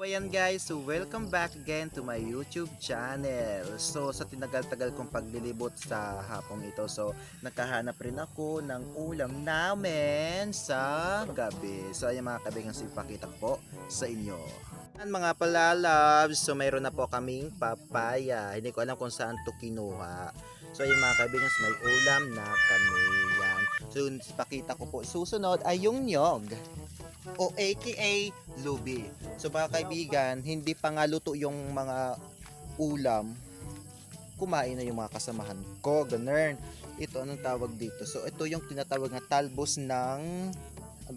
ayan guys, so welcome back again to my YouTube channel. So sa tinagal-tagal kong paglilibot sa hapong ito, so nakahanap rin ako ng ulam namin sa gabi. So ayan mga kaibigan, so ipakita ko po sa inyo. Ayan mga palalabs, so mayroon na po kaming papaya. Hindi ko alam kung saan to kinuha. So ayan mga kaibigan, so may ulam na kami yan. So ipakita ko po susunod ay yung nyog o aka lubi. So mga kaibigan, hindi pa nga luto yung mga ulam, kumain na yung mga kasamahan ko, ganun. Ito, anong tawag dito? So ito yung tinatawag na talbos ng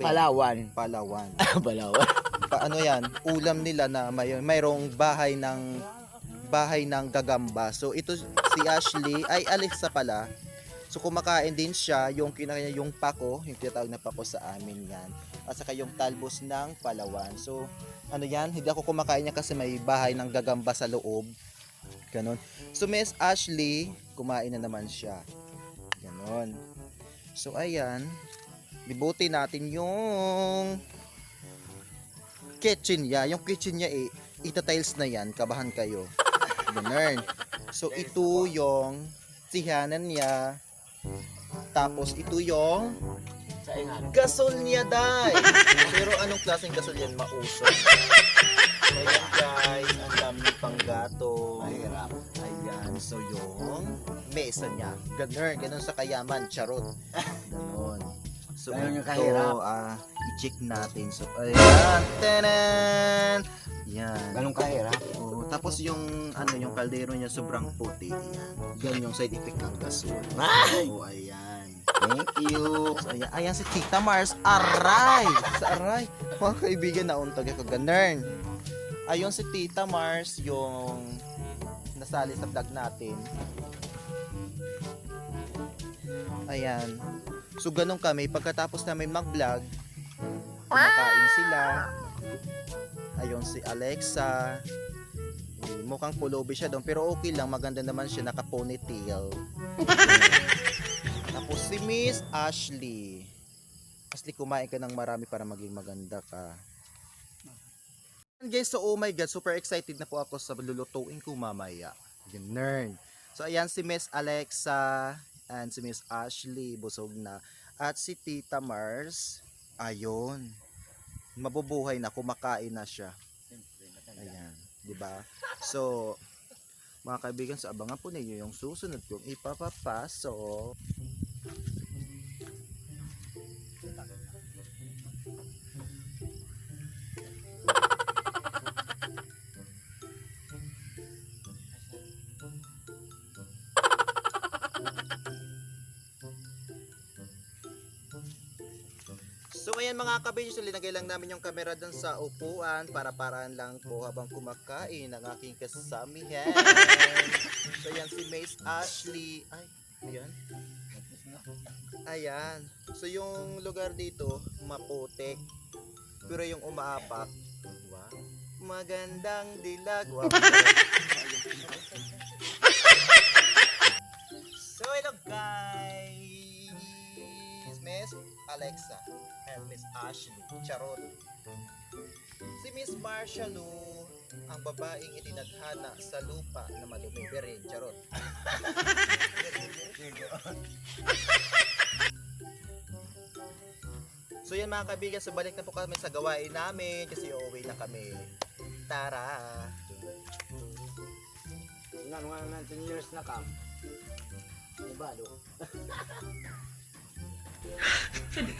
Palawan. Palawan. Palawan. Ano yan? Ulam nila na mayroong bahay ng gagamba. So ito si Ashley ay Alexa pala. So kumakain din siya, yung kinakain yung pako, yung tinatawag na pako sa amin yan. At saka yung talbos ng Palawan. So ano yan, hindi ako kumakain niya kasi may bahay ng gagamba sa loob. Ganon. So Miss Ashley, kumain na naman siya. Ganon. So ayan, bibuti natin yung kitchen niya. Yung kitchen niya ita-tiles na yan, kabahan kayo. Ganon. So ito yung sihanan niya. Tapos ito yung gasol niya, day. Pero anong klaseng gasol yan? Mausok. Ayan guys, ang dami pang gato. Mahirap. Ayan, so yung mesa niya. Ganun sa kayaman, charot. Ganon. So Ganun yung ito, kahirap. i-check natin. So ayan, tanan. Yan. Ganun kahirap. Oh, tapos yung yung kaldero niya sobrang puti. Ayan. Yan yung side effect ng gasol. Ay! Oh, ayan. Thank you. So, ayan si Tita Mars. Aray! Sa aray. Mga kaibigan, nauntag ako. Ganun. Ayun si Tita Mars, yung nasali sa vlog natin. Ayan. So, ganun kami. Pagkatapos namin mag-vlog, kumakain sila. Ayun si Alexa. Mukhang pulubi siya doon. Pero okay lang. Maganda naman siya. Naka-ponytail. Tapos si Miss Ashley. Ashley, kumain ka ng marami para maging maganda ka. And guys, so oh my god, super excited na po ako sa lulutuin ko mamaya. Ganun. So ayan si Miss Alexa and si Miss Ashley, busog na. At si Tita Mars, ayun. Mabubuhay na, kumakain na siya. Ayan, di ba? So, mga kaibigan, so abangan po ninyo yung susunod kong ipapapasok. So ayan mga kabisyo, so linagay lang namin yung camera dun sa upuan para paraan lang po habang kumakain ang aking kasamihan. So ayan si Miss Ashley. Ay, ayan. Ayan. So yung lugar dito, maputik. Pero yung umaapak, wow, magandang dilag. Wow. So hello guys, Miss Alexa and Miss Ashley, charot. Si Miss Marshalo, ang babaeng itinadhana sa lupa na madumi, berin, charot. So yan mga kaibigan, so balik na po kami sa gawain namin kasi uuwi na kami. Tara! Nga naman 10 years na kam. Ibalo.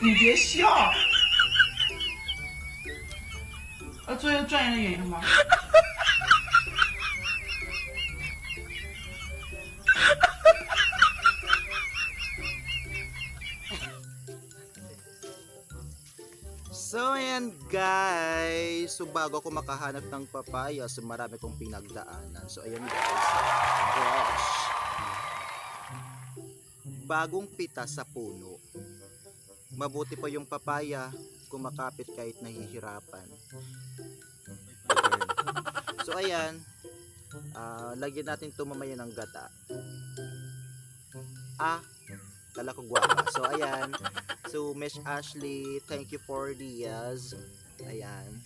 你别笑。做一个专业的演员吗？ So ayan guys, so bago ako makahanap ng papaya, so marami kong pinagdaanan. So ayan guys, gosh, bagong pita sa puno. Mabuti pa yung papaya, kumakapit kahit nahihirapan. So ayan, lagyan natin ito mamaya ng gata. Kala ko guwapa. So ayan, so Miss Ashley, thank you for the ayan.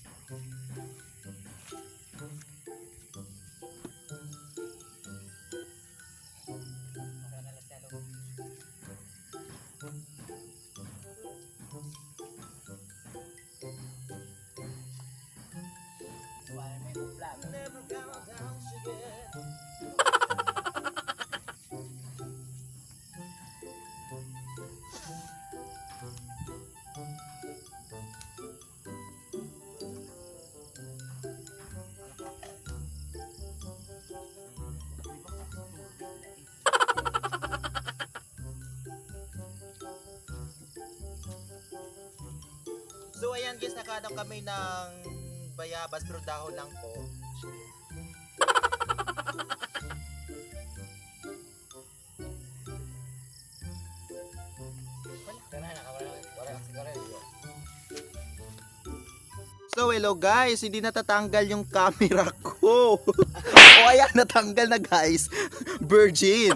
So ayan guys, nakadam kami ng bayabas pero dahon lang po. So hello guys, hindi natatanggal yung camera ko. O ayan, natanggal na guys. Virgin.